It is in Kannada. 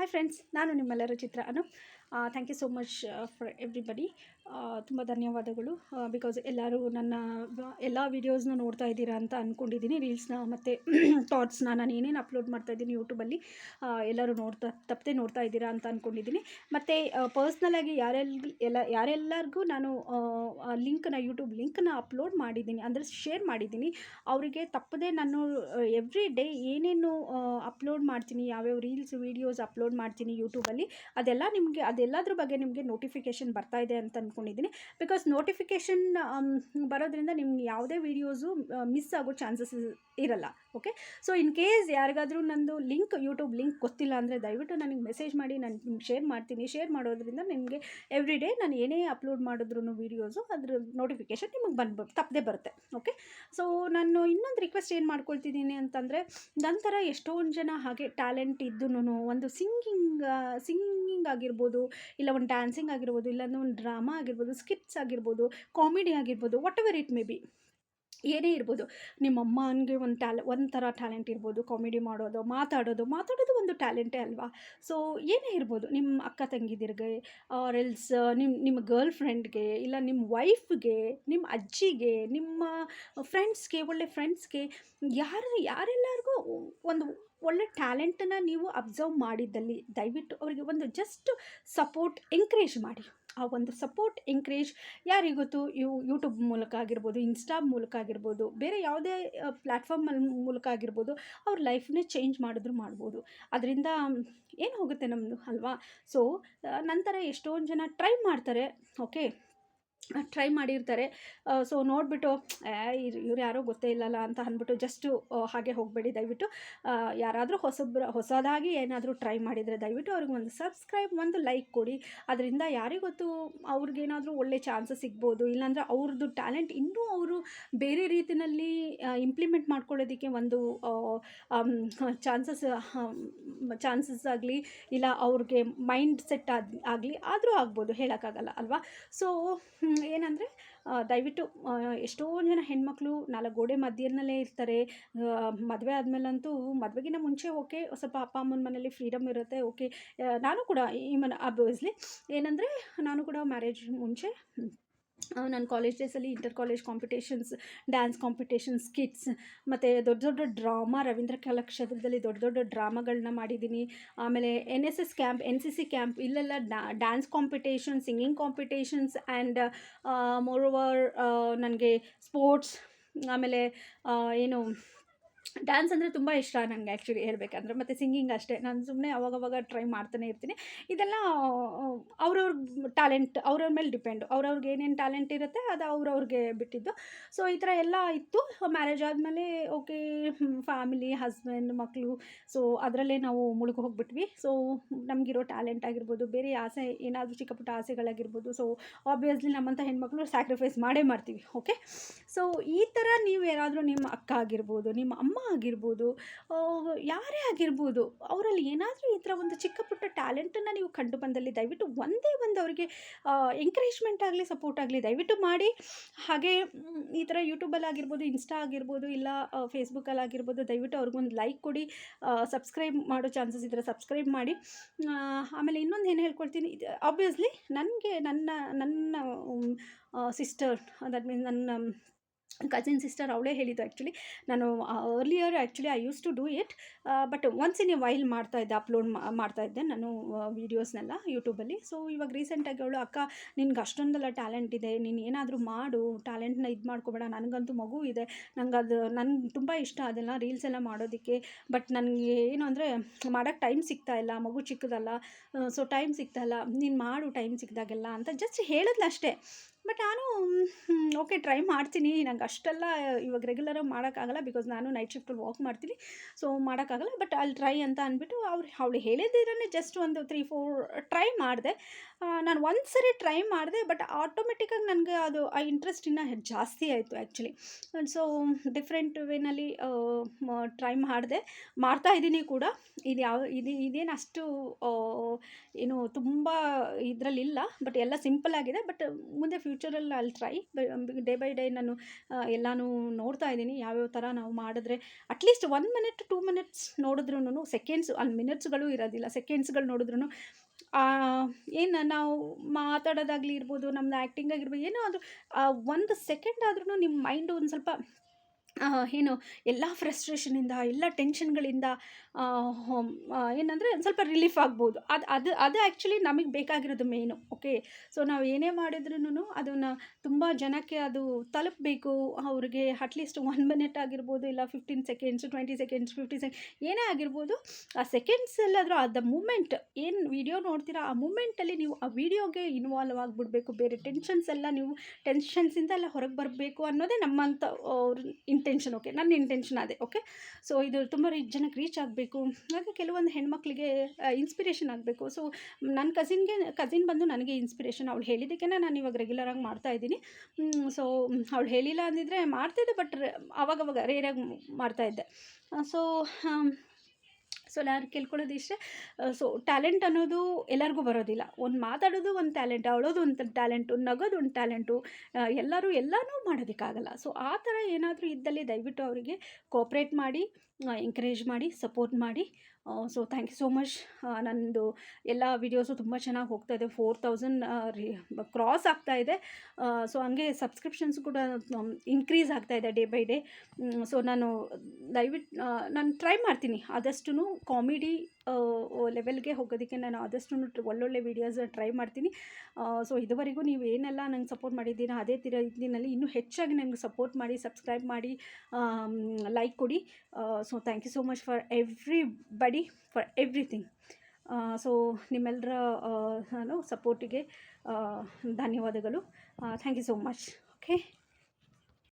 ಹಾಯ್ ಫ್ರೆಂಡ್ಸ್, ನಾನು ನಿಮ್ಮೆಲ್ಲರ Chitra Anu. Thank you so much for everybody. ತುಂಬ ಧನ್ಯವಾದಗಳು. ಬಿಕಾಸ್ ಎಲ್ಲರೂ ನನ್ನ ಎಲ್ಲ ವೀಡಿಯೋಸ್ನ ನೋಡ್ತಾ ಇದ್ದೀರಾ ಅಂತ ಅಂದ್ಕೊಂಡಿದ್ದೀನಿ. ರೀಲ್ಸ್ನ ಮತ್ತು ಥಾಟ್ಸ್ನ ನಾನು ಏನೇನು ಅಪ್ಲೋಡ್ ಮಾಡ್ತಾಯಿದ್ದೀನಿ ಯೂಟ್ಯೂಬಲ್ಲಿ ಎಲ್ಲರೂ ತಪ್ಪದೆ ನೋಡ್ತಾ ಇದ್ದೀರಾ ಅಂತ ಅಂದ್ಕೊಂಡಿದ್ದೀನಿ. ಮತ್ತು ಪರ್ಸ್ನಲಾಗಿ ಯಾರೆಲ್ಲರಿಗೂ ನಾನು ಯೂಟ್ಯೂಬ್ ಲಿಂಕ್ನ ಅಪ್ಲೋಡ್ ಮಾಡಿದ್ದೀನಿ, ಅಂದರೆ ಶೇರ್ ಮಾಡಿದ್ದೀನಿ. ಅವರಿಗೆ ತಪ್ಪದೆ ನಾನು ಎವ್ರಿ ಡೇ ಏನೇನು ಅಪ್ಲೋಡ್ ಮಾಡ್ತೀನಿ, ಯಾವ್ಯಾವ ರೀಲ್ಸ್ ವೀಡಿಯೋಸ್ ಅಪ್ಲೋಡ್ ಮಾಡ್ತೀನಿ ಯೂಟ್ಯೂಬಲ್ಲಿ, ಅದೆಲ್ಲದ್ರ ಬಗ್ಗೆ ನಿಮಗೆ ನೋಟಿಫಿಕೇಷನ್ ಬರ್ತಾ ಇದೆ ಅಂತ ಅಂದ್ಕೊಂಡಿದ್ದೀನಿ. ಬಿಕಾಸ್ ನೋಟಿಫಿಕೇಷನ್ ಬರೋದ್ರಿಂದ ನಿಮ್ಗೆ ಯಾವುದೇ ವೀಡಿಯೋಸು ಮಿಸ್ ಆಗೋ ಚಾನ್ಸಸ್ ಇರಲ್ಲ. ಓಕೆ, ಸೊ ಇನ್ ಕೇಸ್ ಯಾರಿಗಾದರೂ ನಂದು ಯೂಟ್ಯೂಬ್ ಲಿಂಕ್ ಗೊತ್ತಿಲ್ಲ ಅಂದರೆ ದಯವಿಟ್ಟು ನನಗೆ ಮೆಸೇಜ್ ಮಾಡಿ, ನಾನು ನಿಮ್ಗೆ ಶೇರ್ ಮಾಡ್ತೀನಿ. ಶೇರ್ ಮಾಡೋದ್ರಿಂದ ನಿಮಗೆ ಎವ್ರಿ ಡೇ ನಾನು ಏನೇ ಅಪ್ಲೋಡ್ ಮಾಡಿದ್ರು ವೀಡಿಯೋಸು ಅದ್ರ ನೋಟಿಫಿಕೇಷನ್ ನಿಮಗೆ ತಪ್ಪದೆ ಬರುತ್ತೆ. ಓಕೆ, ಸೊ ನಾನು ಇನ್ನೊಂದು ರಿಕ್ವೆಸ್ಟ್ ಏನು ಮಾಡ್ಕೊಳ್ತಿದ್ದೀನಿ ಅಂತಂದರೆ, ನಂತರ ಎಷ್ಟೊಂದು ಜನ ಹಾಗೆ ಟ್ಯಾಲೆಂಟ್ ಇದ್ದೂ ಒಂದು ಸಿಂಗಿಂಗ್ ಆಗಿರ್ಬೋದು, ಇಲ್ಲ ಒಂದು ಡ್ಯಾನ್ಸಿಂಗ್ ಆಗಿರ್ಬೋದು, ಇಲ್ಲ ಒಂದು ಡ್ರಾಮಾ ಆಗಿರ್ಬೋದು, ಸ್ಕಿಟ್ಸ್ ಆಗಿರ್ಬೋದು, ಕಾಮಿಡಿ ಆಗಿರ್ಬೋದು, what ever it may be, ಏನೇ ಇರ್ಬೋದು. ನಿಮ್ಮ ಅಮ್ಮನಿಗೆ ಒಂಥರ ಟ್ಯಾಲೆಂಟ್ ಇರ್ಬೋದು, ಕಾಮಿಡಿ ಮಾತಾಡೋದು ಒಂದು ಟ್ಯಾಲೆಂಟೇ ಅಲ್ವಾ. ಸೊ ಏನೇ ಇರ್ಬೋದು, ನಿಮ್ಮ ಅಕ್ಕ ತಂಗಿದಿರಿಗೆ, ಆರ್ ಎಲ್ಸ್ ನಿಮ್ಮ ಗರ್ಲ್ ಫ್ರೆಂಡ್ಗೆ, ಇಲ್ಲ ನಿಮ್ಮ ವೈಫ್ಗೆ, ನಿಮ್ಮ ಅಜ್ಜಿಗೆ, ನಿಮ್ಮ ಫ್ರೆಂಡ್ಸ್ಗೆ, ಒಳ್ಳೆ ಫ್ರೆಂಡ್ಸ್ಗೆ, ಯಾರೆಲ್ಲರಿಗೂ ಒಂದು ಒಳ್ಳೆ ಟ್ಯಾಲೆಂಟನ್ನು ನೀವು ಅಬ್ಸರ್ವ್ ಮಾಡಿದ್ದಲ್ಲಿ ದಯವಿಟ್ಟು ಅವರಿಗೆ ಒಂದು ಜಸ್ಟ್ ಸಪೋರ್ಟ್ ಎಂಕರೇಜ್ ಮಾಡಿ. ಆ ಒಂದು ಸಪೋರ್ಟ್ ಎಂಕರೇಜ್ ಯಾರಿಗೊತ್ತು, ಯೂಟ್ಯೂಬ್ ಮೂಲಕ ಆಗಿರ್ಬೋದು, ಇನ್ಸ್ಟಾ ಮೂಲಕ ಆಗಿರ್ಬೋದು, ಬೇರೆ ಯಾವುದೇ ಪ್ಲ್ಯಾಟ್ಫಾರ್ಮ್ ಮೂಲಕ ಆಗಿರ್ಬೋದು, ಅವ್ರ ಲೈಫ್ನೇ ಚೇಂಜ್ ಮಾಡ್ಬೋದು. ಅದರಿಂದ ಏನು ಹೋಗುತ್ತೆ ನಮ್ಮದು ಅಲ್ವಾ. ಸೊ ನಂತರ ಎಷ್ಟೊಂದು ಜನ ಟ್ರೈ ಮಾಡ್ತಾರೆ. ಓಕೆ, ಟ್ರೈ ಮಾಡಿರ್ತಾರೆ. ಸೊ ನೋಡಿಬಿಟ್ಟು ಇವ್ರು ಯಾರೋ ಗೊತ್ತೇ ಇಲ್ಲಲ್ಲ ಅಂತ ಅಂದ್ಬಿಟ್ಟು ಜಸ್ಟು ಹಾಗೆ ಹೋಗಬೇಡಿ ದಯವಿಟ್ಟು. ಯಾರಾದರೂ ಹೊಸದಾಗಿ ಏನಾದರೂ ಟ್ರೈ ಮಾಡಿದರೆ ದಯವಿಟ್ಟು ಅವ್ರಿಗೆ ಒಂದು ಸಬ್ಸ್ಕ್ರೈಬ್, ಒಂದು ಲೈಕ್ ಕೊಡಿ. ಅದರಿಂದ ಯಾರಿಗೊತ್ತು ಅವ್ರಿಗೇನಾದರೂ ಒಳ್ಳೆ ಚಾನ್ಸಸ್ ಸಿಗ್ಬೋದು, ಇಲ್ಲಾಂದರೆ ಅವ್ರದ್ದು ಟ್ಯಾಲೆಂಟ್ ಇನ್ನೂ ಅವರು ಬೇರೆ ರೀತಿಯಲ್ಲಿ ಇಂಪ್ಲಿಮೆಂಟ್ ಮಾಡ್ಕೊಳ್ಳೋದಕ್ಕೆ ಒಂದು ಚಾನ್ಸಸ್ ಆಗಲಿ, ಇಲ್ಲ ಅವ್ರಿಗೆ ಮೈಂಡ್ ಸೆಟ್ ಆಗಲಿ ಆದರೂ ಆಗ್ಬೋದು, ಹೇಳೋಕ್ಕಾಗಲ್ಲ ಅಲ್ವಾ. ಸೊ ಏನಂದರೆ ದಯವಿಟ್ಟು ಎಷ್ಟೊಂದು ಜನ ಹೆಣ್ಮಕ್ಳು 4 ಗೋಡೆ ಮಧ್ಯದಲ್ಲೇ ಇರ್ತಾರೆ. ಮದುವೆ ಆದಮೇಲಂತೂ, ಮದುವೆಗಿಂತ ಮುಂಚೆ ಓಕೆ, ಸ್ವಲ್ಪ ಅಪ್ಪ ಅಮ್ಮನ ಮನೇಲಿ ಫ್ರೀಡಮ್ ಇರುತ್ತೆ. ಓಕೆ, ನಾನು ಕೂಡ ಆಬ್ವಿಯಸ್ಲಿ ಏನಂದರೆ, ನಾನು ಕೂಡ ಮ್ಯಾರೇಜ್ ಮುಂಚೆ ನಾನು ಕಾಲೇಜ್ ಡೇಸಲ್ಲಿ inter college competitions, dance competitions, skits, ಮತ್ತು ದೊಡ್ಡ ಡ್ರಾಮಾ, ರವೀಂದ್ರ ಕಲಾಕ್ಷೇತ್ರದಲ್ಲಿ ದೊಡ್ಡ ಡ್ರಾಮಾಗಳನ್ನ ಮಾಡಿದ್ದೀನಿ. ಆಮೇಲೆ NSS ಕ್ಯಾಂಪ್, NCC ಕ್ಯಾಂಪ್, ಇಲ್ಲೆಲ್ಲ dance competition, singing competitions and moreover ನನಗೆ ಸ್ಪೋರ್ಟ್ಸ್, ಆಮೇಲೆ ಏನು ಡ್ಯಾನ್ಸ್ ಅಂದರೆ ತುಂಬ ಇಷ್ಟ ನನಗೆ ಆ್ಯಕ್ಚುಲಿ ಹೇಳ್ಬೇಕಂದ್ರೆ. ಮತ್ತು ಸಿಂಗಿಂಗ್ ಅಷ್ಟೇ, ನಾನು ಸುಮ್ಮನೆ ಅವಾಗವಾಗ ಟ್ರೈ ಮಾಡ್ತಾನೆ ಇರ್ತೀನಿ. ಇದೆಲ್ಲ ಅವ್ರವ್ರ ಟ್ಯಾಲೆಂಟ್, ಅವ್ರವ್ರ ಮೇಲೆ ಡಿಪೆಂಡು. ಅವ್ರವ್ರಿಗೆ ಏನೇನು ಟ್ಯಾಲೆಂಟ್ ಇರುತ್ತೆ ಅದು ಅವ್ರವ್ರಿಗೆ ಬಿಟ್ಟಿದ್ದು. ಸೊ ಈ ಥರ ಎಲ್ಲ ಇತ್ತು. ಮ್ಯಾರೇಜ್ ಆದಮೇಲೆ ಓಕೆ, ಫ್ಯಾಮಿಲಿ, ಹಸ್ಬೆಂಡ್, ಮಕ್ಕಳು, ಸೊ ಅದರಲ್ಲೇ ನಾವು ಹೋಗ್ಬಿಟ್ವಿ. ಸೊ ನಮಗಿರೋ ಟ್ಯಾಲೆಂಟ್ ಆಗಿರ್ಬೋದು, ಬೇರೆ ಆಸೆ ಏನಾದರೂ ಚಿಕ್ಕ ಪುಟ್ಟ ಆಸೆಗಳಾಗಿರ್ಬೋದು, ಸೊ ಆಬ್ವಿಯಸ್ಲಿ ನಮ್ಮಂಥ ಹೆಣ್ಮಕ್ಳು ಸ್ಯಾಕ್ರಿಫೈಸ್ ಮಾಡ್ತೀವಿ. ಓಕೆ, ಸೊ ಈ ಥರ ನೀವು ಯಾರಾದರೂ ನಿಮ್ಮ ಅಕ್ಕ ಆಗಿರ್ಬೋದು, ನಿಮ್ಮ ಅಮ್ಮ ಆಗಿರ್ಬೋದು, ಯಾರೇ ಆಗಿರ್ಬೋದು, ಅವರಲ್ಲಿ ಏನಾದರೂ ಈ ಥರ ಒಂದು ಚಿಕ್ಕ ಪುಟ್ಟ ಟ್ಯಾಲೆಂಟನ್ನು ನೀವು ಕಂಡು ಬಂದಲ್ಲಿ ದಯವಿಟ್ಟು ಒಂದೇ ಒಂದು ಅವರಿಗೆ ಎಂಕರೇಜ್ಮೆಂಟ್ ಆಗಲಿ, ಸಪೋರ್ಟ್ ಆಗಲಿ ದಯವಿಟ್ಟು ಮಾಡಿ. ಹಾಗೆ ಈ ಥರ ಯೂಟ್ಯೂಬಲ್ಲಿ ಆಗಿರ್ಬೋದು, ಇನ್ಸ್ಟಾ ಆಗಿರ್ಬೋದು, ಇಲ್ಲ ಫೇಸ್ಬುಕ್ಕಲ್ಲಾಗಿರ್ಬೋದು, ದಯವಿಟ್ಟು ಅವ್ರಿಗೊಂದು ಲೈಕ್ ಕೊಡಿ. ಸಬ್ಸ್ಕ್ರೈಬ್ ಮಾಡೋ ಚಾನ್ಸಸ್ ಇದ್ದರೆ ಸಬ್ಸ್ಕ್ರೈಬ್ ಮಾಡಿ. ಆಮೇಲೆ ಇನ್ನೊಂದು ಏನು ಹೇಳ್ಕೊಳ್ತೀನಿ, ಆಬ್ವಿಯಸ್ಲಿ ನನಗೆ ನನ್ನ ಸಿಸ್ಟರ್, ದಟ್ ಮೀನ್ಸ್ ನನ್ನ ಕಸಿನ್ ಸಿಸ್ಟರ್, ಅವಳೇ ಹೇಳಿದ್ದು ಆ್ಯಕ್ಚುಲಿ. ನಾನು earlier actually I use to do it, but once in a while upload ಮಾಡ್ತಾಯಿದ್ದೆ ನಾನು ವೀಡಿಯೋಸ್ನೆಲ್ಲ ಯೂಟ್ಯೂಬಲ್ಲಿ. ಸೊ ಇವಾಗ ರೀಸೆಂಟಾಗಿ ಅವಳು, ಅಕ್ಕ ನಿನ್ಗೆ ಅಷ್ಟೊಂದೆಲ್ಲ ಟ್ಯಾಲೆಂಟ್ ಇದೆ, ನೀನು ಏನಾದರೂ ಮಾಡು, ಟ್ಯಾಲೆಂಟ್ನ ಇದು ಮಾಡ್ಕೊಬೇಡ, ನನಗಂತೂ ಮಗು ಇದೆ, ನನಗೆ ತುಂಬ ಇಷ್ಟ ಅದೆಲ್ಲ ರೀಲ್ಸ್ ಎಲ್ಲ ಮಾಡೋದಕ್ಕೆ, ಬಟ್ ನನಗೆ ಏನು ಅಂದರೆ ಮಾಡೋಕ್ಕೆ ಟೈಮ್ ಸಿಗ್ತಾಯಿಲ್ಲ, ಮಗು ಚಿಕ್ಕದಲ್ಲ, ಸೊ ಟೈಮ್ ಸಿಗ್ತಾಯಿಲ್ಲ, ನೀನು ಮಾಡು ಟೈಮ್ ಸಿಕ್ಕಿದಾಗೆಲ್ಲ ಅಂತ ಜಸ್ಟ್ ಹೇಳಿದ್ಲು ಅಷ್ಟೇ. ಬಟ್ ನಾನು ಓಕೆ ಟ್ರೈ ಮಾಡ್ತೀನಿ. ನಂಗೆ ಅಷ್ಟೆಲ್ಲ ಇವಾಗ ರೆಗ್ಯುಲರಾಗಿ ಮಾಡೋಕ್ಕಾಗಲ್ಲ, ಬಿಕಾಸ್ ನಾನು ನೈಟ್ ಶಿಫ್ಟಲ್ಲಿ ವಾಕ್ ಮಾಡ್ತೀನಿ, ಸೊ ಮಾಡೋಕ್ಕಾಗಲ್ಲ. ಬಟ್ ಅಲ್ಲಿ ಟ್ರೈ ಅಂತ ಅಂದ್ಬಿಟ್ಟು ಅವಳು ಹೇಳಿದ್ದಿರೇ ಜಸ್ಟ್ ಒಂದು 3-4 ಟ್ರೈ ಮಾಡಿದೆ. ನಾನು ಒಂದು ಸರಿ ಟ್ರೈ ಮಾಡಿದೆ, ಬಟ್ ಆಟೋಮೆಟಿಕ್ಕಾಗಿ ನನಗೆ ಅದು ಆ ಇಂಟ್ರೆಸ್ಟ್ ಇನ್ನೂ ಜಾಸ್ತಿ ಆಯಿತು ಆ್ಯಕ್ಚುಲಿ. ಸೊ ಡಿಫ್ರೆಂಟ್ ವೇನಲ್ಲಿ ಟ್ರೈ ಮಾಡ್ತಾಯಿದ್ದೀನಿ ಕೂಡ. ಇದೇನು ಅಷ್ಟು ಏನು ತುಂಬ ಇದರಲ್ಲಿಲ್ಲ, ಬಟ್ ಎಲ್ಲ ಸಿಂಪಲ್ ಆಗಿದೆ. ಬಟ್ ಮುಂದೆ ಫ್ಯೂಚರಲ್ಲಿ ಅಲ್ಲಿ ಟ್ರೈ ಡೇ ಬೈ ಡೇ ನಾನು ಎಲ್ಲನೂ ನೋಡ್ತಾ ಇದ್ದೀನಿ ಯಾವ್ಯಾವ ಥರ ನಾವು ಮಾಡಿದ್ರೆ ಅಟ್ಲೀಸ್ಟ್ 1 ಮಿನಿಟ್ 2 ಮಿನಿಟ್ಸ್ ನೋಡಿದ್ರೂ ಸೆಕೆಂಡ್ಸ್ ಅಲ್ಲಿ ಮಿನಿಟ್ಸ್ಗಳು ಇರೋದಿಲ್ಲ ಸೆಕೆಂಡ್ಸ್ಗಳು ನೋಡಿದ್ರೂ ಏನು ನಾವು ಮಾತಾಡೋದಾಗಲಿ ಇರ್ಬೋದು ನಮ್ಮದು ಆ್ಯಕ್ಟಿಂಗ್ ಆಗಿರ್ಬೋದು ಏನೋ ಅದು 1 ಸೆಕೆಂಡ್ ಆದ್ರೂ ನಿಮ್ಮ ಮೈಂಡು ಒಂದು ಸ್ವಲ್ಪ ಏನು ಎಲ್ಲ ಫ್ರಸ್ಟ್ರೇಷನಿಂದ ಎಲ್ಲ ಟೆನ್ಷನ್ಗಳಿಂದ ಏನಂದರೆ ಒಂದು ಸ್ವಲ್ಪ ರಿಲೀಫ್ ಆಗ್ಬೋದು ಅದು ಆ್ಯಕ್ಚುಲಿ ನಮಗೆ ಬೇಕಾಗಿರೋದು ಮೇಯ್ನು ಓಕೆ ಸೊ ನಾವು ಏನೇ ಮಾಡಿದ್ರೂ ಅದನ್ನು ತುಂಬ ಜನಕ್ಕೆ ಅದು ತಲುಪಬೇಕು ಅವ್ರಿಗೆ ಅಟ್ಲೀಸ್ಟ್ 1 ಮಿನಿಟ್ ಆಗಿರ್ಬೋದು ಇಲ್ಲ 15 ಸೆಕೆಂಡ್ಸ್ 20 ಸೆಕೆಂಡ್ಸ್ 50 ಸೆಕೆಂಡ್ ಏನೇ ಆಗಿರ್ಬೋದು ಆ ಸೆಕೆಂಡ್ಸಲ್ಲಾದರೂ ಅದು ಮೂಮೆಂಟ್ ಏನು ವಿಡಿಯೋ ನೋಡ್ತೀರಾ ಆ ಮೂಮೆಂಟಲ್ಲಿ ನೀವು ಆ ವಿಡಿಯೋಗೆ ಇನ್ವಾಲ್ವ್ ಆಗಿಬಿಡ್ಬೇಕು ಬೇರೆ ಟೆನ್ಷನ್ಸ್ ಎಲ್ಲ ನೀವು ಟೆನ್ಷನ್ಸಿಂದ ಎಲ್ಲ ಹೊರಗೆ ಬರಬೇಕು ಅನ್ನೋದೇ ನಮ್ಮಂಥ ಇಂಟೆನ್ಷನ್ ಓಕೆ ನನ್ನ ಇಂಟೆನ್ಷನ್ ಅದೇ ಓಕೆ ಸೊ ಇದು ತುಂಬ ಜನಕ್ಕೆ ರೀಚ್ ಆಗಬೇಕು ಹಾಗೆ ಕೆಲವೊಂದು ಹೆಣ್ಮಕ್ಳಿಗೆ ಇನ್ಸ್ಪಿರೇಷನ್ ಆಗಬೇಕು ಸೊ ನನ್ನ ಕಸಿನ್ ಬಂದು ನನಗೆ ಇನ್ಸ್ಪಿರೇಷನ್ ಅವಳು ಹೇಳಿದ್ದಕ್ಕೆ ನಾನು ಇವಾಗ ರೆಗ್ಯುಲರಾಗಿ ಮಾಡ್ತಾಯಿದ್ದೀನಿ ಸೊ ಅವಳು ಹೇಳಿಲ್ಲ ಅಂದಿದ್ರೆ ಮಾಡ್ತಾಯಿದ್ದೆ ಬಟ್ ಅವಾಗವಾಗ ರೇರಾಗಿ ಮಾಡ್ತಾಯಿದ್ದೆ ಸೊ ನಾನು ಕೇಳ್ಕೊಳ್ಳೋದು ಇಷ್ಟೇ ಸೊ ಟ್ಯಾಲೆಂಟ್ ಅನ್ನೋದು ಎಲ್ಲರಿಗೂ ಬರೋದಿಲ್ಲ ಒಂದು ಮಾತಾಡೋದು ಒಂದು ಟ್ಯಾಲೆಂಟ್ ಅಳೋದು ಒಂದು ಟ್ಯಾಲೆಂಟು ನಗೋದು ಒಂದು ಟ್ಯಾಲೆಂಟು ಎಲ್ಲನೂ ಮಾಡೋದಕ್ಕಾಗಲ್ಲ ಸೊ ಆ ಥರ ಏನಾದರೂ ಇದ್ದಲ್ಲಿ ದಯವಿಟ್ಟು ಅವರಿಗೆ ಕೋಪ್ರೇಟ್ ಮಾಡಿ ಎಂಕರೇಜ್ ಮಾಡಿ ಸಪೋರ್ಟ್ ಮಾಡಿ so thank you so much ನನ್ನದು ಎಲ್ಲ ವೀಡಿಯೋಸು ತುಂಬ ಚೆನ್ನಾಗಿ ಹೋಗ್ತಾಯಿದೆ 4000 ಕ್ರಾಸ್ ಆಗ್ತಾಯಿದೆ ಸೊ ಹಂಗೆ ಸಬ್ಸ್ಕ್ರಿಪ್ಷನ್ಸ್ ಕೂಡ ಇನ್ಕ್ರೀಸ್ ಆಗ್ತಾಯಿದೆ ಡೇ ಬೈ ಡೇ ಸೊ ನಾನು ದಯವಿಟ್ಟು ನಾನು ಟ್ರೈ ಮಾಡ್ತೀನಿ ಆದಷ್ಟು ಕಾಮಿಡಿ ಲೆವೆಲ್ಗೆ ಹೋಗೋದಕ್ಕೆ ನಾನು ಆದಷ್ಟು ಒಳ್ಳೊಳ್ಳೆ ವೀಡಿಯೋಸ್ ಟ್ರೈ ಮಾಡ್ತೀನಿ ಸೊ ಇದುವರೆಗೂ ನೀವು ಏನೆಲ್ಲ ನಂಗೆ ಸಪೋರ್ಟ್ ಮಾಡಿದ್ದೀರಾ ಅದೇ ರೀತಿಯಲ್ಲಿ ಇನ್ನೂ ಹೆಚ್ಚಾಗಿ ನನಗೆ ಸಪೋರ್ಟ್ ಮಾಡಿ ಸಬ್ಸ್ಕ್ರೈಬ್ ಮಾಡಿ ಲೈಕ್ ಕೊಡಿ so thank you so much for everybody for everything so ನಿಮ್ಮೆಲ್ಲರ ಸಪೋರ್ಟಿಗೆ ಧನ್ಯವಾದಗಳು thank you so much okay